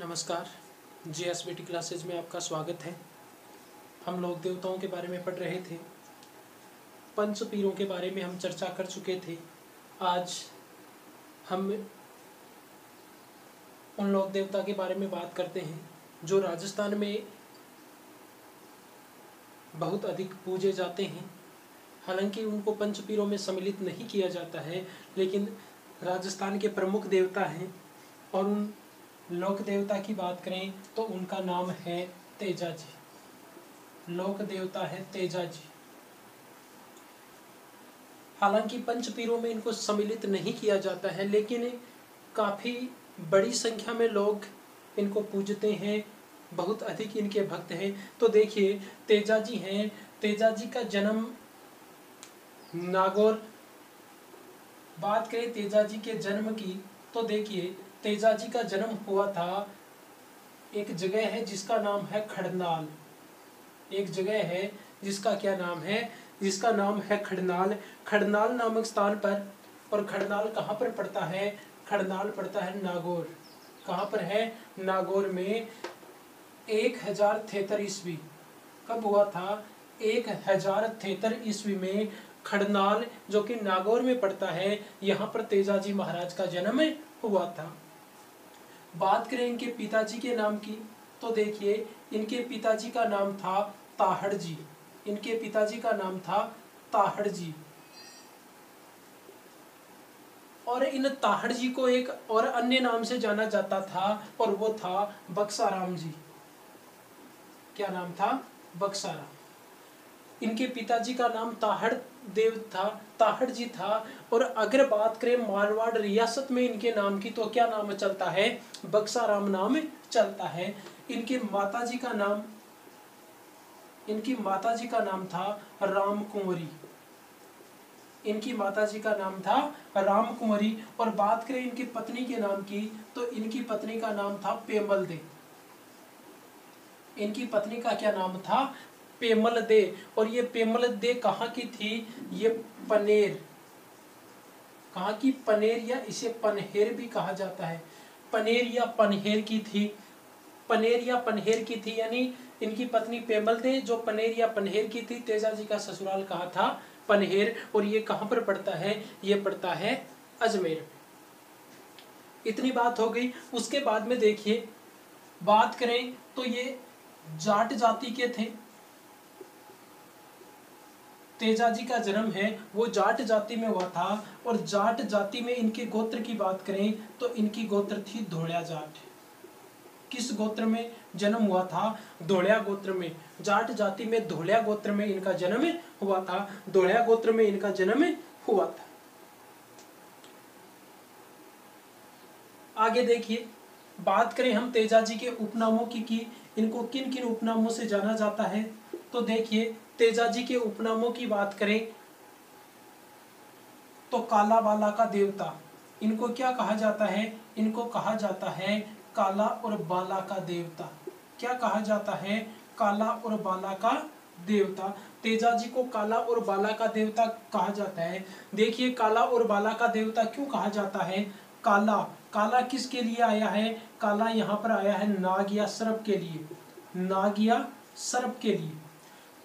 नमस्कार। जीएसबीटी क्लासेज में आपका स्वागत है। हम लोग देवताओं के बारे में पढ़ रहे थे, पंच पीरों के बारे में हम चर्चा कर चुके थे। आज हम उन लोक देवता के बारे में बात करते हैं जो राजस्थान में बहुत अधिक पूजे जाते हैं। हालांकि उनको पंच पीरों में सम्मिलित नहीं किया जाता है, लेकिन राजस्थान के प्रमुख देवता हैं। और उन लोक देवता की बात करें तो उनका नाम है तेजा जी। लोक देवता है तेजा जी। हालांकि पंच पीरों में इनको सम्मिलित नहीं किया जाता है, लेकिन काफ़ी बड़ी संख्या में लोग इनको पूजते हैं, बहुत अधिक इनके भक्त हैं। तो देखिए, तेजा जी हैं। तेजा जी का जन्म नागौर। बात करें तेजा जी के जन्म की तो देखिए, तेजा जी का जन्म हुआ था, एक जगह है जिसका नाम है खड़नाल। एक जगह है जिसका क्या नाम है, जिसका नाम है खड़नाल। खड़नाल नामक स्थान पर। और खड़नाल कहाँ पर पड़ता है? खड़नाल पड़ता है नागौर। कहाँ पर है? नागौर में। 1073 ईस्वी। कब हुआ था? 1073 ईस्वी में खड़नाल, जो कि नागौर में पड़ता है, यहाँ पर तेजा जी महाराज का जन्म हुआ था। बात करें इनके पिताजी के नाम की तो देखिए, इनके पिताजी का नाम था ताहड़ जी। इनके पिताजी का नाम था ताहड़ जी। और इन ताहड़ जी को एक और अन्य नाम से जाना जाता था, और वो था बक्साराम जी। क्या नाम था? बक्साराम। इनके पिताजी का नाम ताहड़ देव था, ताहड़ जी था। और अगर बात करें मारवाड़ रियासत में इनके नाम की तो क्या नाम चलता है? बक्साराम नाम चलता है। इनकी माताजी का नाम था राम कुंवरी। इनकी माताजी का नाम था राम कुंवरी। और बात करें इनकी पत्नी के नाम की तो इनकी पत्नी का नाम था पेमल दे। इनकी पत्नी का क्या नाम था? पेमल दे। और ये पेमल दे कहाँ की थी? ये पनेर। कहाँ की? पनेर, या इसे पनहेर भी कहा जाता है। पनेर या पनहेर की थी। पनेर या पनहेर की थी, यानी इनकी पत्नी पेमल दे जो पनेर या पनहेर की थी। तेजा जी का ससुराल कहाँ था? पनहेर। और ये कहाँ पर पड़ता है? ये पड़ता है अजमेर। इतनी बात हो गई। उसके बाद में देखिए, बात करें तो ये जाट जाति के थे। तेजा जी का जन्म है वो जाट जाति में हुआ था। और जाट जाति में इनके गोत्र की बात करें तो इनकी गोत्र थी धोलिया जाट। किस गोत्र में जन्म हुआ था? धोलिया गोत्र में। जाट जाति में धोलिया गोत्र में इनका जन्म हुआ था। धोलिया गोत्र में इनका जन्म हुआ था। आगे देखिए, बात करें हम तेजा जी के उपनामों की इनको किन किन उपनामों से जाना जाता है तो देखिए, तेजा जी के उपनामों की बात करें तो काला बाला का देवता। इनको क्या कहा जाता है? इनको कहा जाता है काला और बाला का देवता। क्या कहा जाता है? काला और बाला का देवता। तेजा जी को काला और बाला का देवता कहा जाता है। देखिए, काला और बाला का देवता क्यों कहा जाता है? काला, काला किसके लिए आया है? काला यहाँ पर आया है नाग या सर्प के लिए। नाग या सर्प के लिए।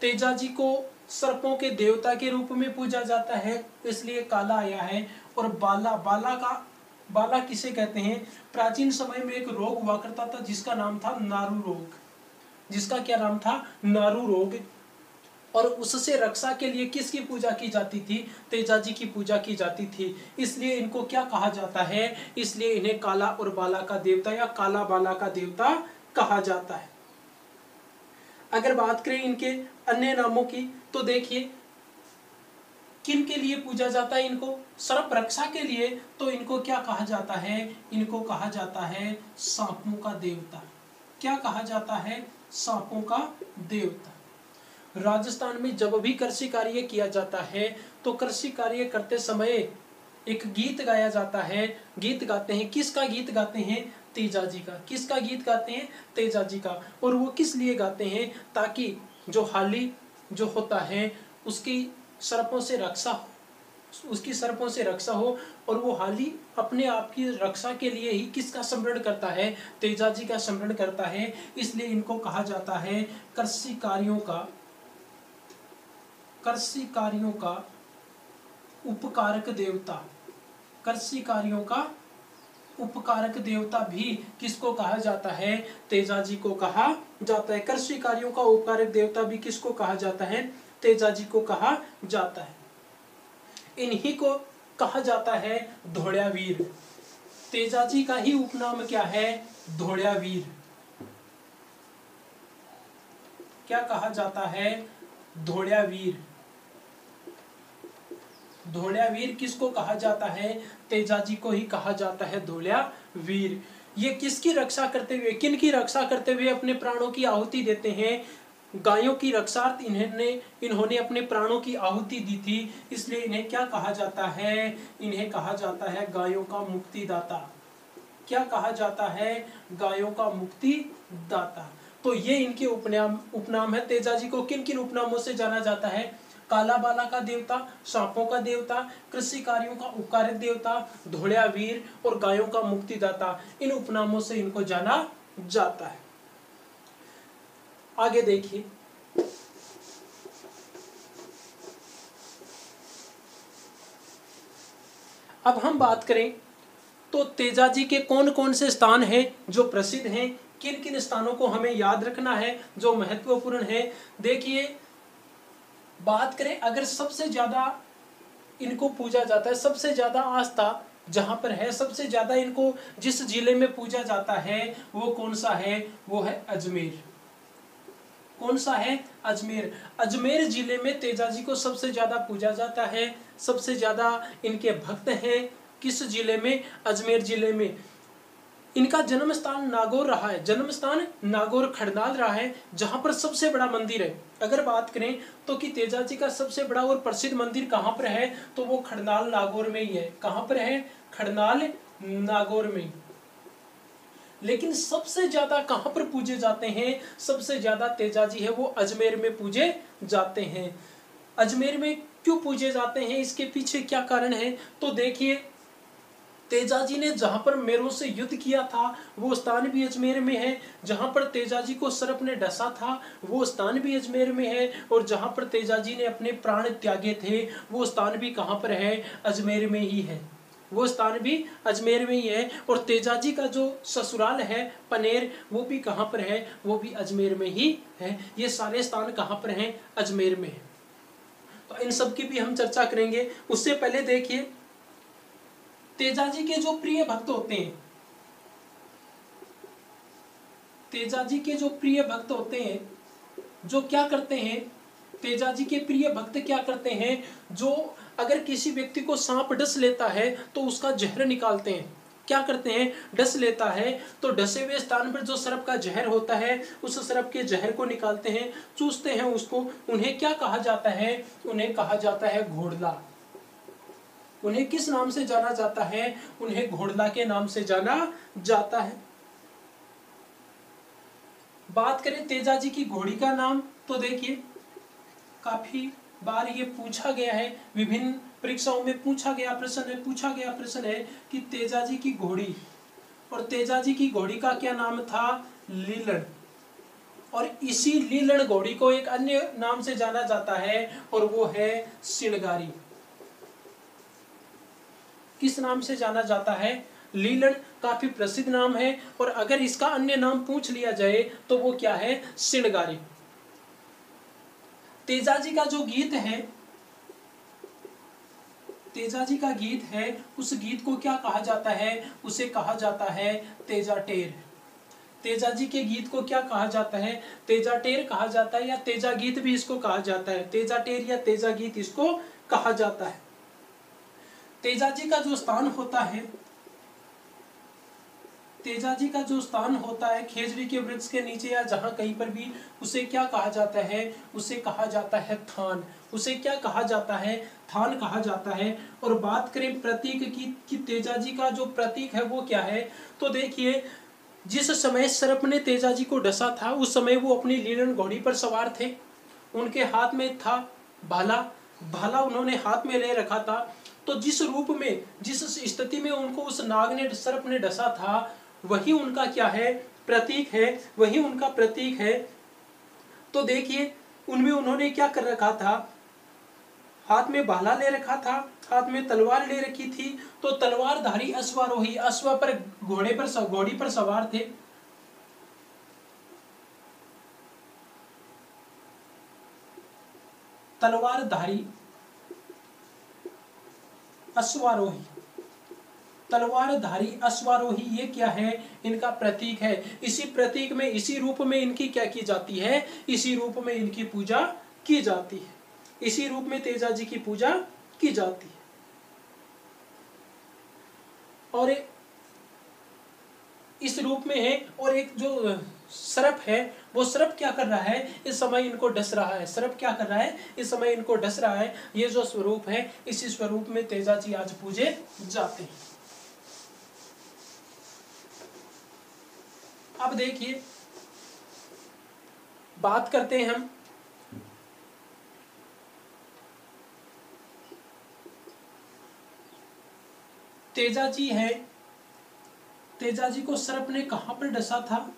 तेजा जी को सर्पों के देवता के रूप में पूजा जाता है, इसलिए काला आया है। और बाला किसे कहते हैं? प्राचीन समय में एक रोग हुआ करता था जिसका नाम था नारू रोग। जिसका क्या नाम था? नारू रोग। और उससे रक्षा के लिए किसकी पूजा की जाती थी? तेजा जी की पूजा की जाती थी। इसलिए इनको क्या कहा जाता है? इसलिए इन्हें काला और बाला का देवता या काला बाला का देवता कहा जाता है। अगर बात करें इनके अन्य नामों की तो देखिए, किन के लिए पूजा जाता है इनको? सर्प रक्षा के लिए। तो इनको क्या कहा जाता है? इनको कहा जाता है सांपों का देवता। क्या कहा जाता है? सांपों का देवता। राजस्थान में जब भी कृषि कार्य किया जाता है तो कृषि कार्य करते समय एक गीत गाया जाता है। गीत गाते हैं, किसका गीत गाते हैं? तेजा जी का। किसका गीत गाते हैं? तेजा जी का। और वो किस लिए गाते हैं? ताकि जो हाली जो होता है उसकी सर्पों से रक्षा हो। उसकी सर्पों से रक्षा हो, और वो हाली अपने आप की रक्षा के लिए ही किसका स्मरण करता है, तेजाजी का स्मरण करता है। इसलिए इनको कहा जाता है कृषि कार्यों का उपकारक देवता। कृषि कार्यों का उपकारक देवता भी किसको कहा जाता है, तेजाजी को कहा जाता है। कृषि कार्यों का उपकारक देवता भी किसको कहा जाता है, तेजाजी को कहा जाता है। इन्हीं को कहा जाता है धोड़िया वीर। तेजाजी का ही उपनाम क्या है, धोड़िया वीर। क्या कहा जाता है, धोड़िया वीर। धोड़िया वीर किसको कहा जाता है, तेजाजी को ही कहा जाता है धोड़िया वीर। ये किसकी रक्षा करते हुए, किन की रक्षा करते हुए अपने प्राणों की आहुति देते हैं, गायों की रक्षार्थ इन्होंने अपने प्राणों की आहुति दी थी, इसलिए इन्हें क्या कहा जाता है, इन्हें कहा जाता है गायों का मुक्तिदाता। क्या कहा जाता है, गायों का मुक्तिदाता। तो ये इनके उपनाम है। तेजाजी को किन किन उपनामों से जाना जाता है, काला बाला का देवता, सांपों का देवता, कृषि कार्यों का उपकारक देवता, धोड़िया वीर और गायों का मुक्तिदाता। इन उपनामों से इनको जाना जाता है। आगे देखिए, अब हम बात करें तो तेजाजी के कौन कौन से स्थान हैं जो प्रसिद्ध हैं, किन किन स्थानों को हमें याद रखना है जो महत्वपूर्ण है। देखिए, बात करें अगर सबसे ज्यादा इनको पूजा जाता है, सबसे ज्यादा आस्था जहां पर है, सबसे ज्यादा इनको जिस जिले में पूजा जाता है वो कौन सा है, वो है अजमेर। कौन सा है, अजमेर। अजमेर जिले में तेजाजी को सबसे ज्यादा पूजा जाता है, सबसे ज्यादा इनके भक्त हैं। किस जिले में, अजमेर जिले में। इनका जन्म स्थान नागौर रहा है, जन्म स्थान नागौर खड़नाल रहा है, जहां पर सबसे बड़ा मंदिर है। अगर बात करें तो कि तेजाजी का सबसे बड़ा और प्रसिद्ध मंदिर कहां पर है, तो वो खड़नाल नागौर में ही है। कहां पर है, खड़नाल नागौर में। लेकिन सबसे ज्यादा कहां पर पूजे जाते हैं, सबसे ज्यादा तेजाजी है वो अजमेर में पूजे जाते हैं। अजमेर में क्यों पूजे जाते हैं, इसके पीछे क्या कारण है, तो देखिए, तेजाजी ने जहां पर मेरू से युद्ध किया था वो स्थान भी अजमेर में है, जहां पर तेजाजी को सर्प ने डसा था वो स्थान भी अजमेर में है, और जहां पर तेजाजी ने अपने प्राण त्यागे थे वो स्थान भी कहां पर है, अजमेर में ही है। वो स्थान भी अजमेर में ही है। और तेजाजी का जो ससुराल है पनेर, वो भी कहां पर है, वो भी अजमेर में ही है। ये सारे स्थान कहां पर हैं, अजमेर में है। तो इन सब की भी हम चर्चा करेंगे। उससे पहले देखिए, तेजाजी के जो प्रिय भक्त होते हैं, तेजाजी के जो प्रिय भक्त होते हैं, जो क्या करते हैं, तेजाजी के प्रिय भक्त क्या करते हैं, जो अगर किसी व्यक्ति को सांप डस लेता है तो उसका जहर निकालते हैं। क्या करते हैं, डस लेता है तो डसे हुए स्थान पर जो सर्प का जहर होता है उस सर्प के जहर को निकालते हैं, चूसते हैं उसको। उन्हें क्या कहा जाता है, उन्हें कहा जाता है घोड़ला। उन्हें किस नाम से जाना जाता है, उन्हें घोड़ला के नाम से जाना जाता है। बात करें तेजाजी की घोड़ी का नाम, तो देखिए काफी बार ये पूछा गया है, विभिन्न परीक्षाओं में पूछा गया प्रश्न है कि तेजाजी की घोड़ी, और तेजाजी की घोड़ी का क्या नाम था, लीलन। और इसी लीलन घोड़ी को एक अन्य नाम से जाना जाता है और वो है सिणगारी। किस नाम से जाना जाता है, लीलन काफी प्रसिद्ध नाम है, और अगर इसका अन्य नाम पूछ लिया जाए तो वो क्या है, सिणगारी। तेजाजी का जो गीत है, तेजाजी का गीत है, उस गीत को क्या कहा जाता है, उसे कहा जाता है तेजाटेर। तेजाजी के गीत को क्या कहा जाता है, तेजाटेर कहा जाता है, या तेजा गीत भी इसको कहा जाता है। तेजाटेर या तेजा गीत इसको कहा जाता है। तेजाजी का जो स्थान होता है, तेजाजी का जो स्थान होता है खेजड़ी के वृक्ष के नीचे या जहां कहीं पर भी, उसे क्या कहा जाता है, उसे कहा जाता है थान। उसे क्या कहा जाता है, थान कहा जाता है। और बात करें प्रतीक की कि तेजाजी का जो प्रतीक है वो क्या है, तो देखिए, जिस समय सर्प ने तेजाजी को डसा था उस समय वो अपनी लीलन घोड़ी पर सवार थे। उनके हाथ में था भाला, भाला उन्होंने हाथ में ले रखा था। तो जिस रूप में, जिस स्थिति में उनको उस नाग ने, सर्प ने डसा था, वही उनका क्या है, प्रतीक है, वही उनका प्रतीक है। तो देखिए उनमें उन्होंने क्या कर रखा था, हाथ में भाला ले रखा था, हाथ में तलवार ले रखी थी। तो तलवारधारी अश्वारोही, अश्व पर, घोड़ी पर सवार थे। तलवारधारी अश्वारोही, तलवारधारी अश्वारोही, ये क्या है, इनका प्रतीक है। इसी प्रतीक में, इसी रूप में इनकी क्या की जाती है, इसी रूप में इनकी पूजा की जाती है, इसी रूप में तेजा जी की पूजा की जाती है। और इस रूप में है। और एक जो सर्प है, वो सर्प क्या कर रहा है, इस समय इनको डस रहा है। सर्प क्या कर रहा है, इस समय इनको डस रहा है। ये जो स्वरूप है, इसी स्वरूप में तेजा जी आज पूजे जाते हैं। अब देखिए बात करते हैं हम तेजा जी हैं, तेजा जी को सर्प ने कहां पर डसा था,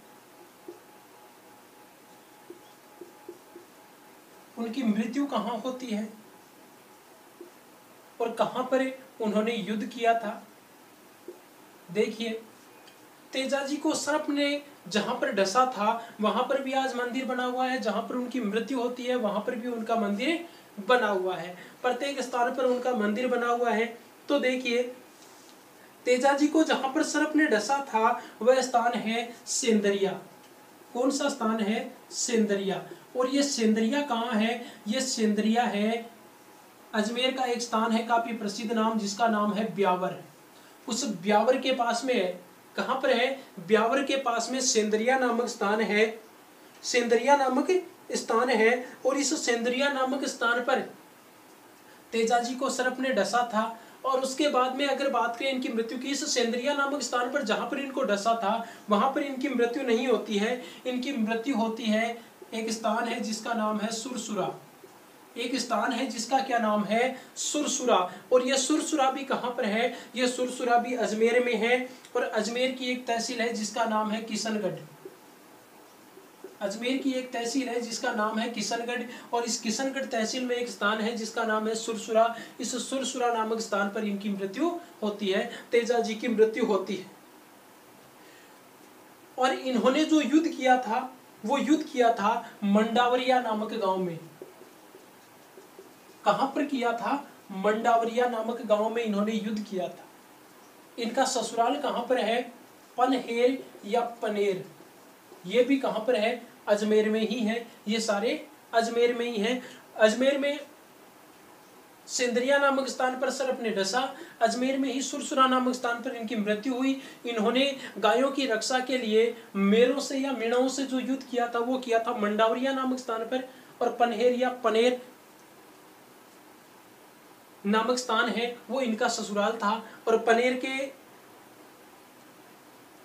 उनकी मृत्यु कहां होती है और कहां पर उन्होंने युद्ध किया था। देखिए तेजा जी को सर्प ने जहां पर डसा था, वहां पर भी आज मंदिर बना हुआ है। जहां पर उनकी मृत्यु होती है, वहां पर भी उनका मंदिर बना हुआ है। प्रत्येक स्थान पर उनका मंदिर बना हुआ है। तो देखिए तेजा जी को जहां पर सर्प ने डसा था, वह स्थान है सेंदरिया। कौन सा स्थान है, सेंदरिया। और ये सेंदरिया कहाँ है, ये सेंदरिया है अजमेर का एक स्थान है, काफी प्रसिद्ध नाम, जिसका नाम है ब्यावर। उस ब्यावर के पास में है, कहां पर है, ब्यावर के पास में सेंदरिया नामक स्थान है, सेंदरिया नामक स्थान है। और इस सेंदरिया नामक स्थान पर तेजा जी को सर्प ने डसा था। और उसके बाद में अगर बात करें इनकी मृत्यु की, इस सेंदरिया नामक स्थान पर जहां पर इनको डसा था, वहां पर इनकी मृत्यु नहीं होती है। इनकी मृत्यु होती है, एक स्थान है जिसका नाम है सुरसुरा। एक स्थान है जिसका क्या नाम है, सुरसुरा। और यह सुरसुरा भी कहां पर है, यह सुरसुरा भी अजमेर में है। और अजमेर की एक तहसील है जिसका नाम है किशनगढ़। अजमेर की एक तहसील है जिसका नाम है किशनगढ़। और इस किशनगढ़ तहसील में एक स्थान है जिसका नाम है सुरसुरा। इस सुरसुरा नामक स्थान पर इनकी मृत्यु होती है, तेजा जी की मृत्यु होती है। और इन्होंने जो युद्ध किया था, वो युद्ध किया था मंडावरिया नामक गांव में। कहां पर किया था, मंडावरिया नामक गांव में इन्होंने युद्ध किया था। इनका ससुराल कहां पर है, पनहेर या पनेर, ये भी कहां पर है, अजमेर में ही है। ये सारे अजमेर में ही हैं। अजमेर में सेंदरिया नामक स्थान पर सर्प ने डसा, अजमेर में ही सुरसुरा नामक स्थान पर इनकी मृत्यु हुई। इन्होंने गायों की रक्षा के लिए मेरों से या मीणाओं से जो युद्ध किया था, वो किया था मंडावरिया नामक स्थान पर। और पनहेर या पनेर नामक स्थान है, वो इनका ससुराल था। और पनेर के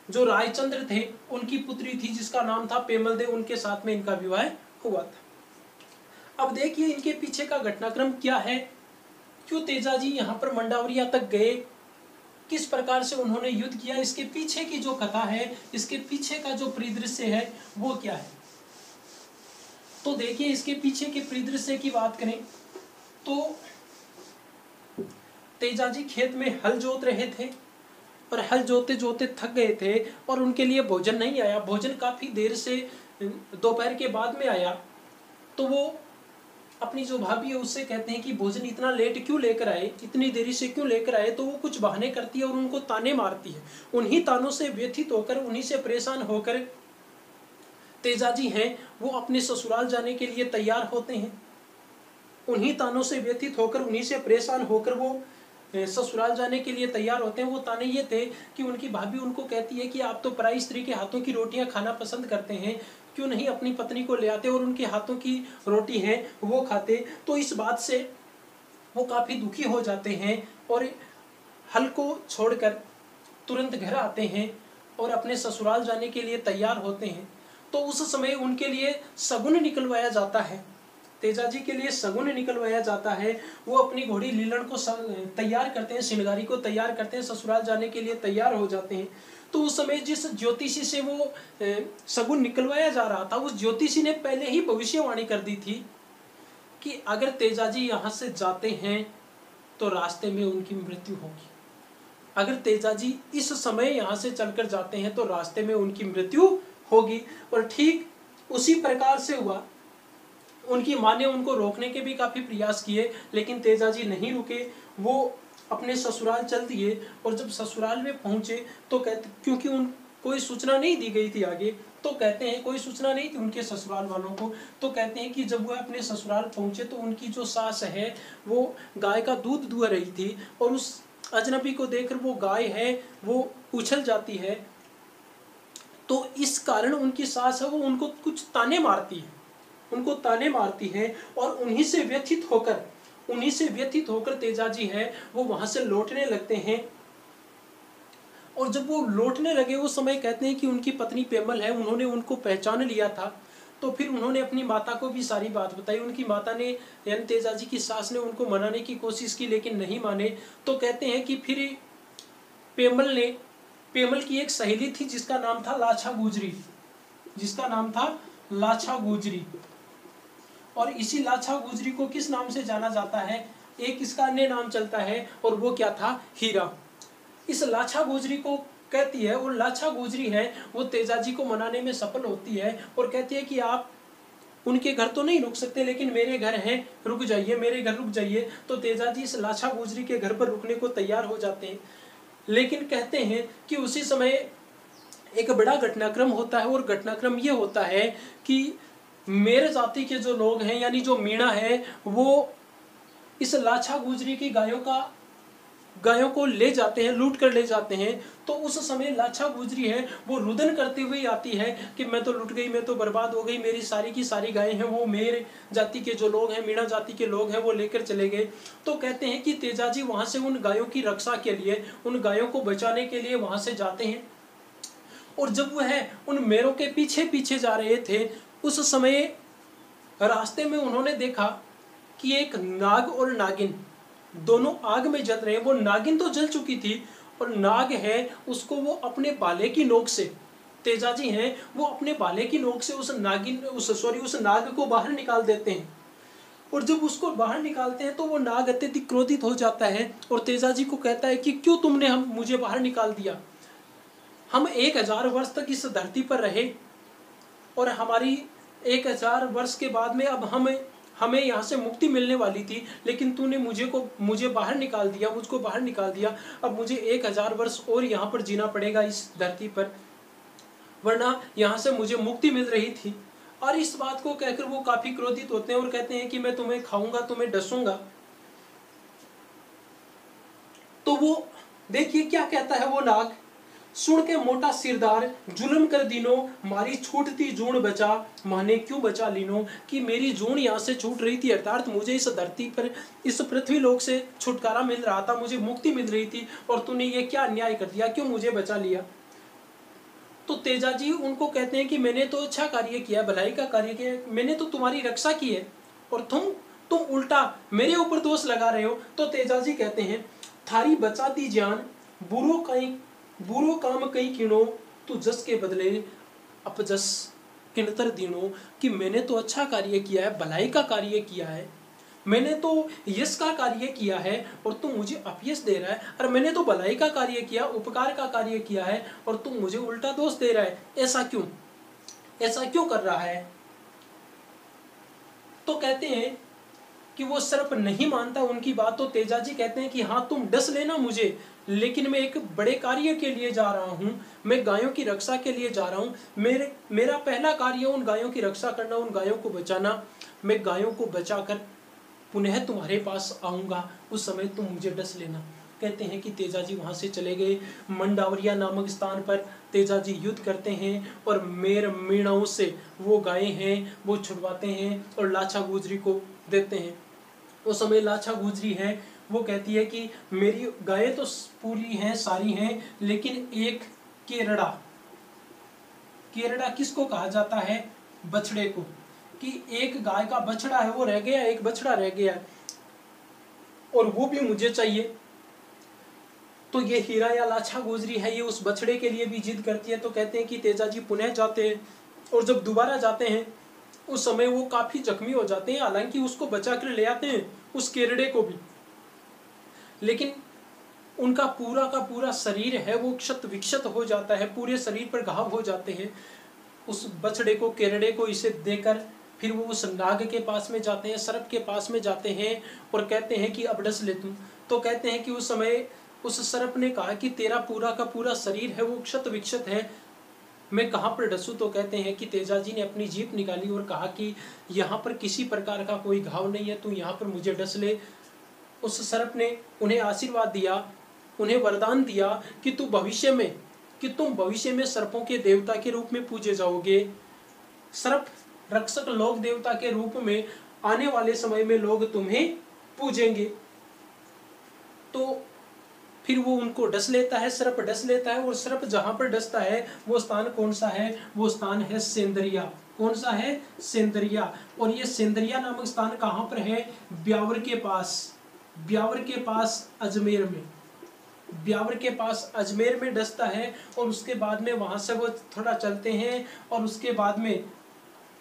जो रायचंद्र थे, उनकी पुत्री थी जिसका नाम था पेमल देव, उनके साथ में इनका विवाह हुआ था। अब देखिए इनके पीछे का घटनाक्रम क्या है, क्यों तेजा जी यहाँ पर मंडावरिया तक गए, किस प्रकार से उन्होंने युद्ध किया, इसके पीछे की जो कथा है, इसके पीछे का जो परिदृश्य है, वो क्या है। तो देखिए इसके पीछे के परिदृश्य की बात करें तो तेजा जी खेत में हल जोत रहे थे और हल जोते जोते थक गए थे और उनके लिए भोजन नहीं आया। भोजन काफी देर से दोपहर के बाद में आया। तो वो अपनी जो भाभी है उससे कहते हैं कि भोजन इतना लेट क्यों लेकर आए, इतनी देरी से क्यों लेकर आए। तो वो कुछ बहाने करती है और उनको ताने मारती है। उन्हीं तानों से व्यथित होकर, उन्हीं से परेशान होकर तेजा जी हैं वो अपने ससुराल जाने के लिए तैयार होते हैं। उन्हीं तानों से व्यथित होकर, उन्हीं से परेशान होकर वो ससुराल जाने के लिए तैयार होते हैं। वो ताने ये थे कि उनकी भाभी उनको कहती है कि आप तो पराई स्त्री के हाथों की रोटियां खाना पसंद करते हैं, क्यों नहीं अपनी पत्नी को ले आते और उनके हाथों की रोटी है वो खाते। तो इस बात से वो काफी दुखी हो जाते हैं और हल को छोड़कर तुरंत घर आते हैं और अपने ससुराल जाने के लिए तैयार होते हैं। तो उस समय उनके लिए शगुन निकलवाया जाता है। तेजाजी के लिए शगुन निकलवाया जाता है। वो अपनी घोड़ी लीलन को तैयार करते हैं, श्रृंगारी को तैयार करते हैं, ससुराल जाने के लिए तैयार हो जाते हैं। तो उस समय जिस ज्योतिषी से वो शगुन निकलवाया जा रहा था, उस ज्योतिषी ने पहले ही भविष्यवाणी कर दी थी कि अगर तेजाजी यहाँ से जाते हैं तो रास्ते में उनकी मृत्यु होगी। अगर तेजाजी इस समय यहाँ से चलकर जाते हैं तो रास्ते में उनकी मृत्यु होगी। और ठीक उसी प्रकार से हुआ। उनकी माँ ने उनको रोकने के भी काफी प्रयास किए, लेकिन तेजाजी नहीं रुके। वो अपने ससुराल चल दिए। और जब ससुराल में पहुंचे तो कहते, क्योंकि उन कोई सूचना नहीं दी गई थी आगे, तो कहते हैं कोई सूचना नहीं थी उनके ससुराल वालों को, तो कहते हैं कि जब वह अपने ससुराल पहुंचे तो उनकी जो सास है वो गाय का दूध दुह रही थी, और उस अजनबी को देखकर वो गाय है वो उछल जाती है। तो इस कारण उनकी सास है वो उनको कुछ ताने मारती है, उनको ताने मारती है। और उन्हीं से व्यथित होकर तेजाजी है वो वहां से लौटने लगते हैं। और जब वो लौटने लगे उस समय कहते हैं कि उनकी पत्नी पेमल है, उन्होंने उनको पहचान लिया था। तो फिर उन्होंने अपनी माता को भी सारी बात बताई। उनकी माता ने, यानी तेजाजी की सास ने, उनको मनाने की कोशिश की लेकिन नहीं माने। तो कहते हैं कि फिर पेमल की एक सहेली थी जिसका नाम था लाछा गुजरी, और इसी लाछा गुजरी को किस नाम से जाना जाता है, एक इसका अन्य नाम चलता है, और वो क्या था, हीरा। इस लाछा गुजरी को कहती है, और लाछा गुजरी है वो तेजाजी को मनाने में सफल होती है और कहती है कि आप उनके घर तो नहीं रुक सकते, लेकिन मेरे घर हैं, रुक जाइए, मेरे घर रुक जाइए। तो तेजाजी इस लाछा गुजरी के घर पर रुकने को तैयार हो जाते हैं। लेकिन कहते हैं कि उसी समय एक बड़ा घटनाक्रम होता है, और घटनाक्रम ये होता है कि मेरे जाति के जो लोग हैं, यानी जो मीणा है, वो इस लाछा गुजरी की गायों को ले जाते हैं, लूट कर ले जाते हैं। तो उस समय लाछा गुजरी है वो रुदन करती हुई आती है कि मैं तो लुट गई, मैं तो बर्बाद हो गई, मेरी सारी की सारी गायें हैं वो मेरे जाति के जो लोग हैं, मीणा जाति के लोग हैं, वो लेकर चले गए। तो कहते हैं कि तेजाजी वहां से उन गायों की रक्षा के लिए, उन गायों को बचाने के लिए वहां से जाते हैं। और जब वह उन मेरों के पीछे पीछे जा रहे थे, उस समय रास्ते में उन्होंने देखा कि एक नाग और नागिन दोनों आग में जल रहे हैं। वो नागिन तो जल चुकी थी, और नाग है उसको वो अपने भाले की नोक से, तेजाजी हैं वो अपने भाले की नोक से उस नाग को बाहर निकाल देते हैं। और जब उसको बाहर निकालते हैं तो वो नाग अत्यधिक क्रोधित हो जाता है और तेजाजी को कहता है कि क्यों तुमने मुझे बाहर निकाल दिया। हम 1000 वर्ष तक इस धरती पर रहे, और हमारी 1000 वर्ष के बाद में अब हमें यहाँ से मुक्ति मिलने वाली थी, लेकिन तूने मुझे बाहर निकाल दिया, मुझको बाहर निकाल दिया। अब मुझे 1000 वर्ष और यहाँ पर जीना पड़ेगा इस धरती पर, वरना यहाँ से मुझे मुक्ति मिल रही थी। और इस बात को कहकर वो काफी क्रोधित होते हैं और कहते हैं कि मैं तुम्हें खाऊंगा, तुम्हें डसूंगा। तो वो देखिए क्या कहता है वो नाग, सुन के मोटा सिरदार जुल्म कर दीनो, मारी छूटती जून बचा, माने क्यों बचा लीनो। कि मेरी जून यहाँ से छूट रही थी, अर्थात मुझे इस धरती पर, इस पृथ्वी लोक से छुटकारा मिल रहा था, मुझे मुक्ति मिल रही थी, और तूने ये क्या अन्याय कर दिया, क्यों मुझे बचा लिया। तो तेजाजी उनको कहते हैं कि मैंने तो अच्छा कार्य किया, भलाई का कार्य किया, मैंने तो तुम्हारी रक्षा की है, और तुम उल्टा मेरे ऊपर दोष लगा रहे हो। तो तेजाजी कहते हैं, थारी बचाती जान बुरो काम कई किनो, तू जस के बदले अपजस किनतर दिनो। कि मैंने तो अच्छा कार्य किया है, भलाई का कार्य किया है, मैंने तो यश का कार्य किया है, और तुम मुझे अपयश दे रहा है। और मैंने तो भलाई का कार्य किया, उपकार का कार्य किया है, और तुम मुझे उल्टा दोष दे रहा है। ऐसा क्यों कर रहा है। तो कहते हैं कि वो सर्प नहीं मानता उनकी बात। तो तेजाजी कहते हैं कि हाँ तुम डस लेना मुझे, लेकिन मैं एक बड़े कार्य के लिए जा रहा हूँ, मैं गायों की रक्षा के लिए जा रहा हूँ। मेरा पहला कार्य उन गायों की रक्षा करना, उन गायों को बचाना। मैं गायों को बचाकर पुनः तुम्हारे पास आऊँगा, उस समय तुम मुझे डस लेना। कहते हैं कि तेजाजी वहाँ से चले गए। मंडावरिया नामक स्थान पर तेजाजी युद्ध करते हैं, और मीणाओं से वो गायें हैं वो छुड़वाते हैं और लाछा गुजरी को देते हैं। उस समय लाछा गुजरी है वो कहती है कि मेरी गायें तो पूरी हैं, सारी हैं, लेकिन एक केरड़ा किसको कहा जाता है, बछड़े को, कि एक गाय का बछड़ा है वो रह गया, एक बछड़ा रह गया और वो भी मुझे चाहिए। तो ये हीरा या लाछा गुजरी है, ये उस बछड़े के लिए भी जिद करती है। तो कहते हैं कि तेजाजी पुनः जाते हैं और जब दोबारा जाते हैं उस समय वो काफी जख्मी हो जाते हैं, हालांकि उसको बचा कर ले आते हैं, उस केरड़े को भी, लेकिन उनका पूरा का पूरा शरीर है वो क्षत विक्षत हो जाता है, पूरे शरीर पर घाव हो जाते हैं। उस बछड़े को, केरड़े को इसे देकर फिर वो उस नाग के पास में जाते हैं, सर्प के पास में जाते हैं और कहते हैं कि अब डस ले तू। तो कहते हैं कि उस समय उस सर्प ने कहा कि तेरा पूरा का पूरा शरीर है वो क्षत विक्षत है, मैं कहाँ पर डसूं। तो कहते हैं कि तेजाजी ने अपनी जीभ निकाली और कहा कि यहाँ पर किसी प्रकार का कोई घाव नहीं है, तू यहाँ पर मुझे डस ले। उस सर्प ने उन्हें आशीर्वाद दिया, उन्हें वरदान दिया कि तुम भविष्य में सर्पों के देवता के रूप में पूजे जाओगे। सर्प रक्षक लोक देवता के रूप में आने वाले समय में लोग तुम्हें पूजेंगे। तो फिर वो उनको डस लेता है, सर्प डस लेता है, और सर्प जहां पर डसता है वो स्थान कौन सा है? वो स्थान है सेंदरिया। कौन सा है? सेंदरिया। और ये सेंदरिया नामक स्थान कहां पर है? ब्यावर के पास, ब्यावर के पास अजमेर में, ब्यावर के पास अजमेर में डसता है। और उसके बाद में वहां से वो थोड़ा चलते हैं और उसके बाद में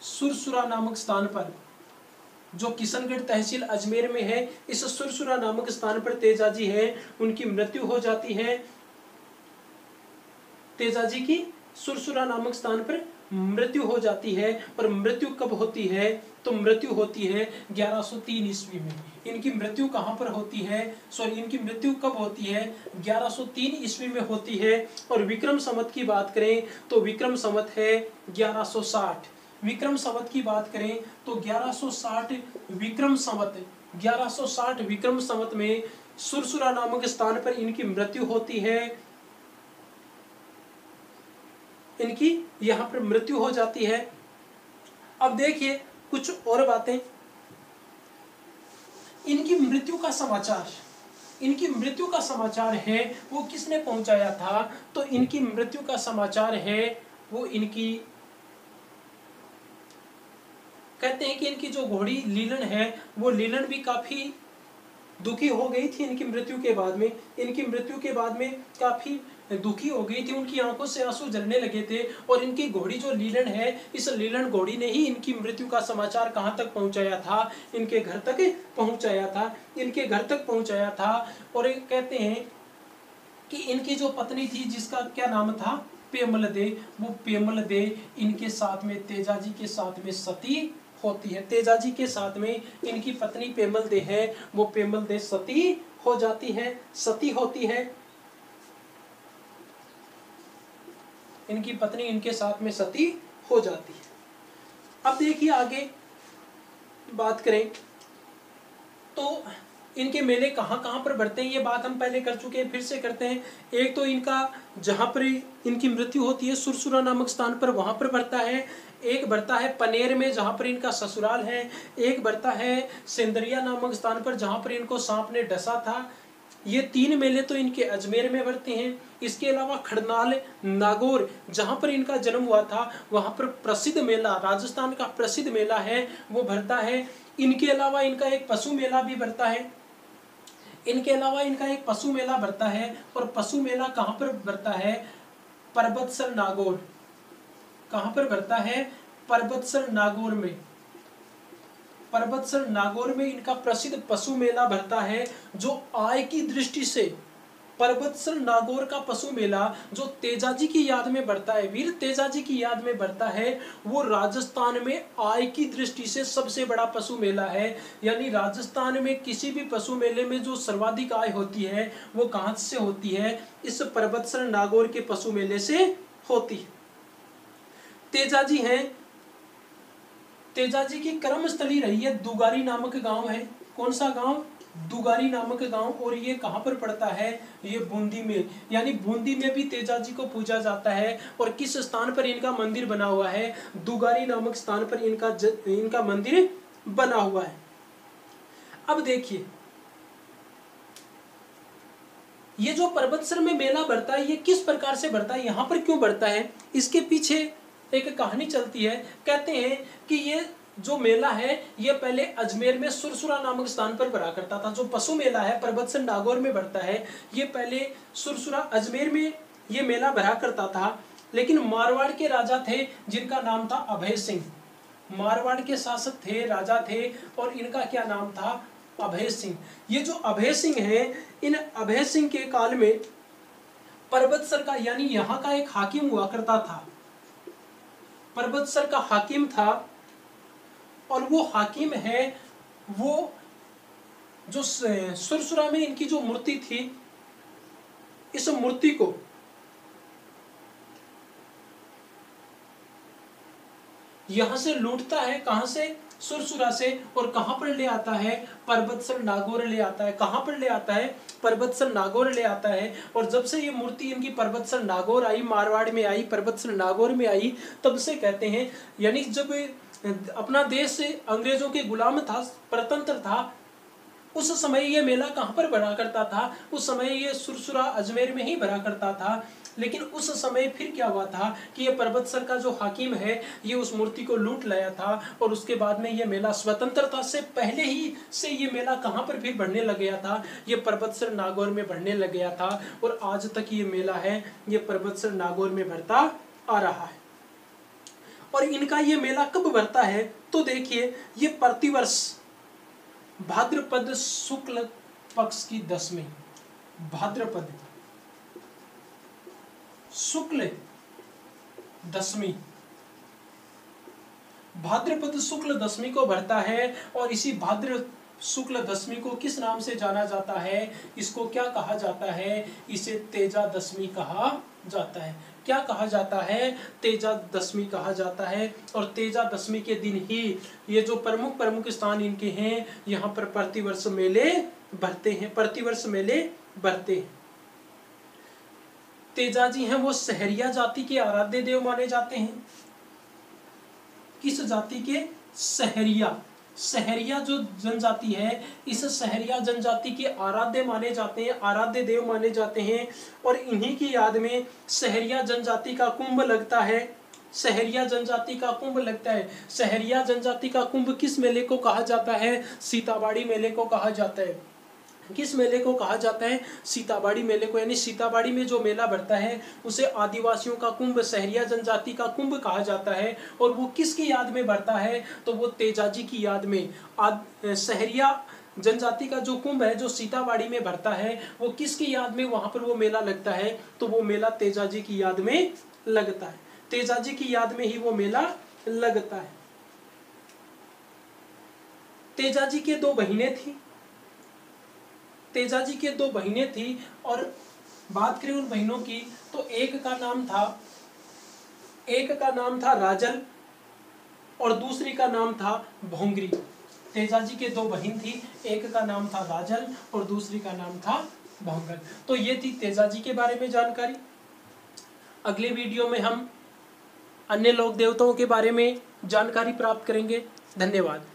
सुरसुरा नामक स्थान पर, जो किशनगढ़ तहसील अजमेर में है, इस सुरसुरा नामक स्थान पर तेजाजी है, उनकी मृत्यु हो जाती है। तेजाजी की सुरसुरा नामक स्थान पर मृत्यु हो जाती है। और मृत्यु कब होती है? तो मृत्यु होती है 1103 ईस्वी में। इनकी मृत्यु कहां पर होती है? इनकी मृत्यु कब होती है? 1103 ईस्वी में होती है। और विक्रम संवत की बात करें तो विक्रम संवत है 1160। विक्रम संवत की बात करें तो 1160 विक्रम संवत, 1160 विक्रम संवत में सुरसुरा नामक स्थान पर इनकी मृत्यु होती है। इनकी यहाँ पर मृत्यु हो जाती है। अब देखिए कुछ और बातें। इनकी मृत्यु का समाचार, इनकी मृत्यु का समाचार है वो किसने पहुंचाया था? तो इनकी मृत्यु का समाचार है वो इनकी, कहते हैं कि इनकी जो घोड़ी लीलन है वो लीलन भी काफी दुखी हो गई थी इनकी मृत्यु के बाद में। इनकी मृत्यु के बाद में काफी दुखी हो गई थी, उनकी आंखों से आंसू झरने लगे थे। और इनकी घोड़ी जो लीलन है, इस लीलन घोड़ी ने ही इनकी मृत्यु का समाचार कहां तक पहुंचाया था? इनके घर तक पहुंचाया था, इनके घर तक पहुंचाया था। और कहते हैं कि इनकी जो पत्नी थी जिसका क्या नाम था? पेमल दे, वो पेमल दे इनके साथ में, तेजाजी के साथ में सती होती है। तेजाजी के साथ में इनकी पत्नी पेमल दे है, वो पेमल दे सती हो जाती है, सती होती है। इनकी पत्नी इनके साथ में सती हो जाती है। अब देखिए आगे बात करें तो इनके मेले कहाँ कहाँ पर बढ़ते हैं, ये बात हम पहले कर चुके हैं, फिर से करते हैं। एक तो इनका जहाँ पर इनकी मृत्यु होती है सुरसुरा नामक स्थान पर, वहाँ पर बढ़ता है। एक बढ़ता है पनेर में जहाँ पर इनका ससुराल है। एक बढ़ता है सेंदरिया नामक स्थान पर जहाँ पर इनको सांप ने डसा था। ये 3 मेले तो इनके अजमेर में बढ़ते हैं। इसके अलावा खड़नाल, नागौर जहाँ पर इनका जन्म हुआ था वहाँ पर प्रसिद्ध मेला, राजस्थान का प्रसिद्ध मेला है वो भरता है। इनके अलावा इनका एक पशु मेला भी भरता है। इनके अलावा इनका एक पशु मेला भरता है। और पशु मेला कहाँ पर भरता है? पर्वतसर नागौर। कहाँ पर भरता है? पर्वतसर नागौर में। पर्वतसर नागौर में इनका प्रसिद्ध पशु मेला भरता है, जो आय की दृष्टि से पर्वतसर नागौर का पशु मेला जो तेजाजी की याद में बढ़ता है, वीर तेजाजी की याद में बढ़ता है, वो राजस्थान में आय की दृष्टि से सबसे बड़ा पशु मेला है। यानी राजस्थान में किसी भी पशु मेले में जो सर्वाधिक आय होती है वो कहां से होती है? इस पर्वतसर नागौर के पशु मेले से होती है। तेजाजी हैं, तेजाजी की कर्मस्थली रही है दुगारी नामक गांव है। कौन सा गांव? दुगारी नामक गांव। और ये कहां पर पड़ता है? ये बूंदी में। यानी बूंदी में भी तेजाजी को पूजा जाता है। और किस स्थान पर इनका मंदिर बना हुआ है? दुगारी नामक स्थान पर इनका मंदिर बना हुआ है। अब देखिए ये जो पर्वतसर में मेला बढ़ता है ये किस प्रकार से बढ़ता है, यहाँ पर क्यों बढ़ता है, इसके पीछे एक कहानी चलती है। कहते हैं कि ये जो मेला है ये पहले अजमेर में सुरसुरा नामक स्थान पर भरा करता था। जो पशु मेला है परबतसर नागौर में भरता है, ये पहले सुरसुरा अजमेर में ये मेला भरा करता था। लेकिन मारवाड़ के राजा थे जिनका नाम था अभय सिंह। मारवाड़ के शासक थे, राजा थे, और इनका क्या नाम था? अभय सिंह। ये जो अभय सिंह है, इन अभय सिंह के काल में परबतसर का यानी यहाँ का एक हाकिम हुआ करता था, परबतसर का हाकिम था। और वो हाकिम है, वो जो सुरसुरा में इनकी जो मूर्ति थी, इस मूर्ति को यहां से लूटता है। कहां से? सुरसुरा से। और कहां पर ले आता है? परबतसर नागौर ले आता है। कहां पर ले आता है? परबतसर नागौर ले आता है। और जब से ये मूर्ति इनकी परबतसर नागौर आई, मारवाड़ में आई, परबतसर नागौर में आई, तब से कहते हैं, यानी जब अपना देश अंग्रेजों के गुलाम था, परतंत्र था, उस समय ये मेला कहां पर भरा करता था? उस समय ये सुरसुरा अजमेर में ही भरा करता था। लेकिन उस समय फिर क्या हुआ था कि ये परबतसर का जो हाकिम है, ये उस मूर्ति को लूट लाया था। और उसके बाद में ये मेला स्वतंत्रता से पहले ही से ये मेला कहां पर फिर बढ़ने लग गया था? ये परबतसर नागौर में बढ़ने लग गया था। और आज तक ये मेला है, ये परबतसर नागौर में बढ़ता आ रहा है। और इनका ये मेला कब बढ़ता है? तो देखिए, ये प्रतिवर्ष भाद्रपद शुक्ल पक्ष की 10वीं, भाद्रपद शुक्ल 10वीं, भाद्रपद शुक्ल 10वीं को बढ़ता है। और इसी भाद्र शुक्ल 10वीं को किस नाम से जाना जाता है? इसको क्या कहा जाता है? इसे तेजा दशमी कहा जाता है। क्या कहा जाता है? तेजा दशमी कहा जाता है। और तेजा दशमी के दिन ही ये जो प्रमुख प्रमुख स्थान इनके हैं, यहाँ पर प्रतिवर्ष मेले भरते हैं, प्रतिवर्ष मेले भरते हैं। तेजाजी हैं वो सहरिया जाति के आराध्य देव माने जाते हैं। किस जाति के? सहरिया। सहरिया जो जनजाति है, इस सहरिया जनजाति के आराध्य माने जाते हैं, आराध्य देव माने जाते हैं। और इन्हीं की याद में सहरिया जनजाति का कुंभ लगता है। सहरिया जनजाति का कुंभ लगता है। सहरिया जनजाति का कुंभ किस मेले को कहा जाता है? सीताबाड़ी मेले को कहा जाता है। किस मेले को कहा जाता है? सीताबाड़ी मेले को। यानी सीताबाड़ी में जो मेला बढ़ता है उसे आदिवासियों का कुंभ, सहरिया जनजाति का कुंभ कहा जाता है। और वो किसकी याद में बढ़ता है? तो वो तेजाजी की याद में। सहरिया जनजाति का जो कुंभ है, जो सीताबाड़ी में भरता है, वो किसकी याद में वहां पर वो मेला लगता है? तो वो मेला तेजाजी की याद में लगता है। तेजाजी की याद में ही वो मेला लगता है। तेजाजी के 2 बहिनें थी। तेजाजी के 2 बहिनें थी। और बात करें उन बहनों की, तो एक का नाम था राजल और दूसरी का नाम था भोंगरी। तेजाजी के 2 बहन थी, एक का नाम था राजल और दूसरी का नाम था भोंगल। तो ये थी तेजाजी के बारे में जानकारी। अगले वीडियो में हम अन्य लोक देवताओं के बारे में जानकारी प्राप्त करेंगे। धन्यवाद।